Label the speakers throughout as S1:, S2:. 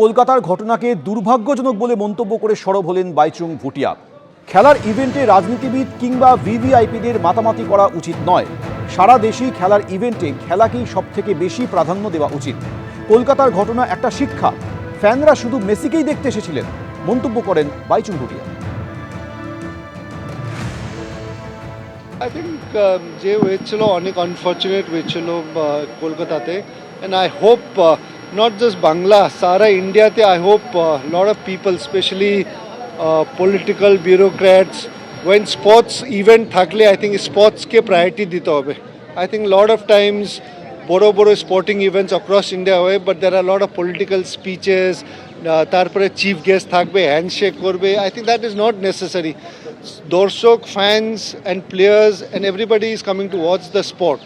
S1: কলকাতার ঘটনাকে দুর্ভাগ্যজনক বলে মন্তব্য করে সরব হলেন বাইচুং ভুটিয়া। খেলার ইভেন্টে রাজনীতিবিদ কিংবা ভিভিআইপিদের মাতামাতি করা উচিত নয়। সারা দেশেই খেলার ইভেন্টে খেলাকেই সবথেকে বেশি প্রাধান্য দেওয়া উচিত। কলকাতার ঘটনা একটা শিক্ষা, ফ্যানরা শুধু মেসিকেই দেখতে এসেছিলেন, মন্তব্য করেন বাইচুং ভুটিয়া।
S2: I think যে হয়েছিল অনেক আনফর্চুনেট হয়েছিল কলকাতাতে, and I hope not just Bangla, সারা ইন্ডিয়াতে I hope lot of people, especially political bureaucrats, when sports event থাকলে I think sports K priority দিতে হবে. I think lot of times বড় বড় স্পোর্টিং ইভেন্টস অ্যাক্রস ইন্ডিয়া হয়, but there are a lot of political speeches, তারপরে chief guest থাকবে, handshake করবে. I think that is not necessary. দর্শক, fans and players and everybody is coming to watch the sport,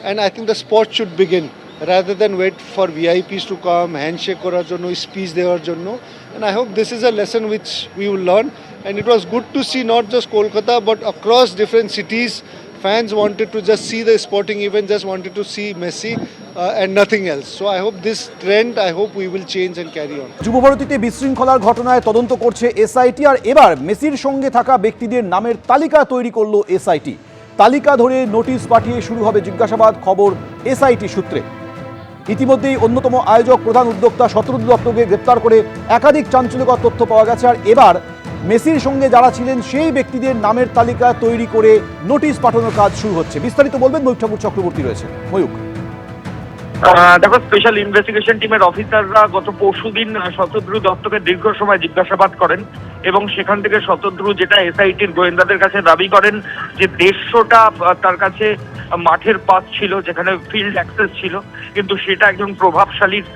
S2: and I think the sport should begin rather than wait for VIPs to come, handshake করার জন্য, speech দেওয়ার জন্য. And I hope this is a lesson which we will learn, and it was good to see not just Kolkata but across different cities. Fans wanted to just see the sporting event, just wanted to see Messi and nothing else. So I hope this trend, I hope we will change and carry on.
S1: যুবভারতীতে বিশৃঙ্খলার ঘটনায় তদন্ত করছে SIT, আর এবার মেসির সঙ্গে থাকা ব্যক্তিদের নামের তালিকা তৈরি করলো এসআইটি। তালিকা ধরে নোটিশ পাঠিয়ে শুরু হবে জিজ্ঞাসাবাদ, খবর এসআইটি সূত্রে। ইতিমধ্যেই অন্যতম আয়োজক প্রধান উদ্যোক্তা শত্রুঘ্ন দত্তকে গ্রেপ্তার করে একাধিক চাঞ্চল্যকর তথ্য পাওয়া গেছে, আর এবার মেসির সঙ্গে যারা ছিলেন সেই ব্যক্তিদের নামের তালিকা তৈরি করে নোটিশ পাঠানোর কাজ শুরু হচ্ছে। বিস্তারিত বলবেন ময়ূক ঠাকুর চক্রবর্তী রয়েছে। ময়ূক,
S3: দেখো, স্পেশাল ইনভেস্টিগেশন টিমের অফিসাররা গত পরশুদিন শত্রুঘ্ন দত্তকে দীর্ঘ সময় জিজ্ঞাসাবাদ করেন এবং সেখান থেকে শত্রুঘ্ন যেটা এসআইটির গোয়েন্দাদের কাছে দাবি করেন যে 150টা তার কাছে মাঠের পাস ছিল, যেখানে ফিল্ড অ্যাক্সেস ছিল, কিন্তু সেটা একজন প্রভাবশালীর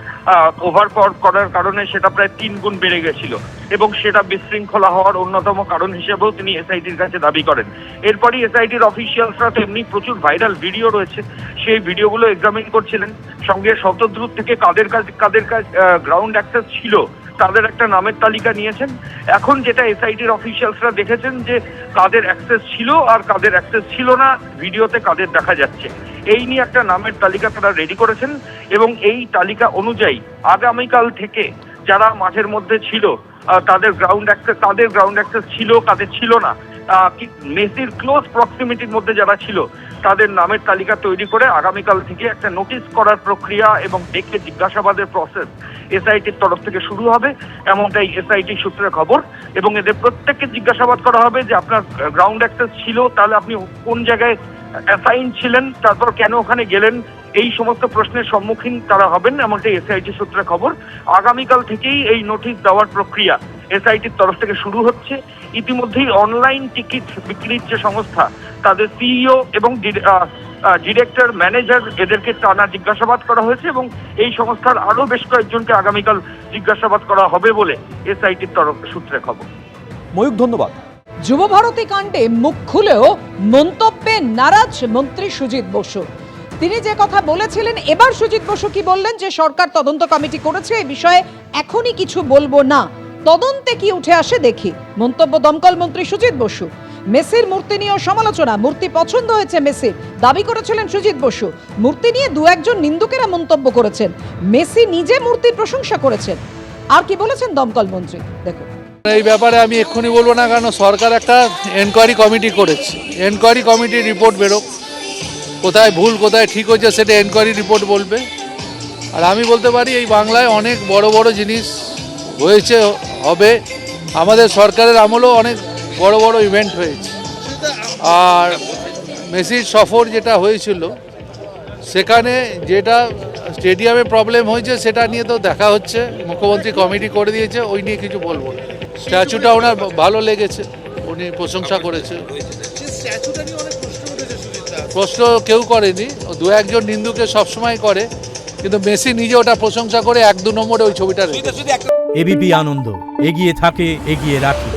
S3: ওভার করার কারণে সেটা প্রায় 3 গুণ বেড়ে গেছিল এবং সেটা বিশৃঙ্খলা হওয়ার অন্যতম কারণ হিসেবেও তিনি এসআইটির কাছে দাবি করেন। এরপরই এসআইটির অফিসিয়ালসরা তো এমনি প্রচুর ভাইরাল ভিডিও রয়েছে, সেই ভিডিওগুলো এক্সামিন করছিলেন। সঙ্গে শতদ্রু থেকে কাদের কাছে গ্রাউন্ড অ্যাক্সেস ছিল তাদের একটা নামের তালিকা নিয়েছেন। এখন যেটা এসআইটির অফিসিয়ালসরা দেখেছেন যে কাদের অ্যাক্সেস ছিল আর কাদের অ্যাক্সেস ছিল না, ভিডিওতে কাদের দেখা যাচ্ছে, এই নিয়ে একটা নামের তালিকা তারা রেডি করেছেন এবং এই তালিকা অনুযায়ী আগামীকাল থেকে যারা মাঠের মধ্যে ছিল তাদের গ্রাউন্ড অ্যাক্সেস ছিল, কাদের ছিল না, মেসির ক্লোজ প্রক্সিমিটির মধ্যে যারা ছিল তাদের নামের তালিকা তৈরি করে আগামীকাল থেকে একটা নোটিশ করার প্রক্রিয়া এবং ডেকে জিজ্ঞাসাবাদের প্রসেস এসআইটির তরফ থেকে শুরু হবে, এমনটাই এসআইটি সূত্রে খবর। এবং এদের প্রত্যেককে জিজ্ঞাসাবাদ করা হবে যে আপনার গ্রাউন্ড অ্যাক্সেস ছিল, তাহলে আপনি কোন জায়গায় অ্যাসাইন ছিলেন, তারপর কেন ওখানে গেলেন, এই সমস্ত প্রশ্নের সম্মুখীন তারা হবেন, এমনটাই এসআইটি সূত্রে খবর। আগামীকাল থেকেই এই নোটিশ দেওয়ার প্রক্রিয়া এসআইটির তরফ থেকে শুরু হচ্ছে। ইতিমধ্যেই অনলাইন টিকিট বিক্রির যে সংস্থা, তাদের সিইও এবং ডিরেক্টর, ম্যানেজার, এদেরকে টানা জিজ্ঞাসাবাদ করা হয়েছে এবং এই সংস্থার আরো বেশ কয়েকজনকে আগামীকাল জিজ্ঞাসাবাদ করা হবে বলে এসআইটির তরফ সূত্রে খবর।
S1: ময়ূক, ধন্যবাদ।
S4: যুবভারতী কাণ্ডে মুখ খুলেও মন্তব্যে নারাজ মন্ত্রী সুজিত বসু। তিনি যে কথা বলেছিলেন, এবার সুজিত বসু কি বললেন যে সরকার তদন্ত কমিটি করেছে, এই বিষয়ে এখনই কিছু বলবো না, তদন্তে কি উঠে আসে দেখি। মন্তব্য দমকল মন্ত্রী সুজিত বসু। মেসির মূর্তি নিয়েও সমালোচনা, মূর্তি পছন্দ হয়েছে মেসির, দাবি করেছিলেন সুজিত বসু। মূর্তি নিয়ে 2-1 নিন্দুকেরা মন্তব্য করেছেন, মেসি নিজে মূর্তির প্রশংসা করেছেন। আর কি বলেছেন দমকল মন্ত্রী, দেখুন।
S5: এই ব্যাপারে আমি এক্ষুনি বলবো না, কারণ সরকার একটা এনকোয়ারি কমিটি করেছে। এনকোয়ারি কমিটির রিপোর্ট বেরোক, কোথায় ভুল কোথায় ঠিক হচ্ছে সেটা এনকোয়ারি রিপোর্ট বলবে। আর আমি বলতে পারি এই বাংলায় অনেক বড় বড় জিনিস হয়েছে, হবে। আমাদের সরকারের আমলেও অনেক বড় বড় ইভেন্ট হয়েছে। আর মেসির সফর যেটা হয়েছিল সেখানে যেটা স্টেডিয়ামে প্রবলেম হয়েছে সেটা নিয়ে তো দেখা হচ্ছে, মুখ্যমন্ত্রী কমিটি করে দিয়েছে, ওই নিয়ে কিছু বলবো না। স্ট্যাচুটা ওনার ভালো লেগেছে, উনি প্রশংসা করেছে। প্রশ্ন কেউ করেনি, 2-1 নিন্দুকে সবসময় করে, কিন্তু মেসি নিজে ওটা প্রশংসা করে 1-2 নম্বরে ওই ছবিটা রেখেছে।
S6: এবিপি আনন্দ, এগিয়ে থাকে, এগিয়ে রাখে।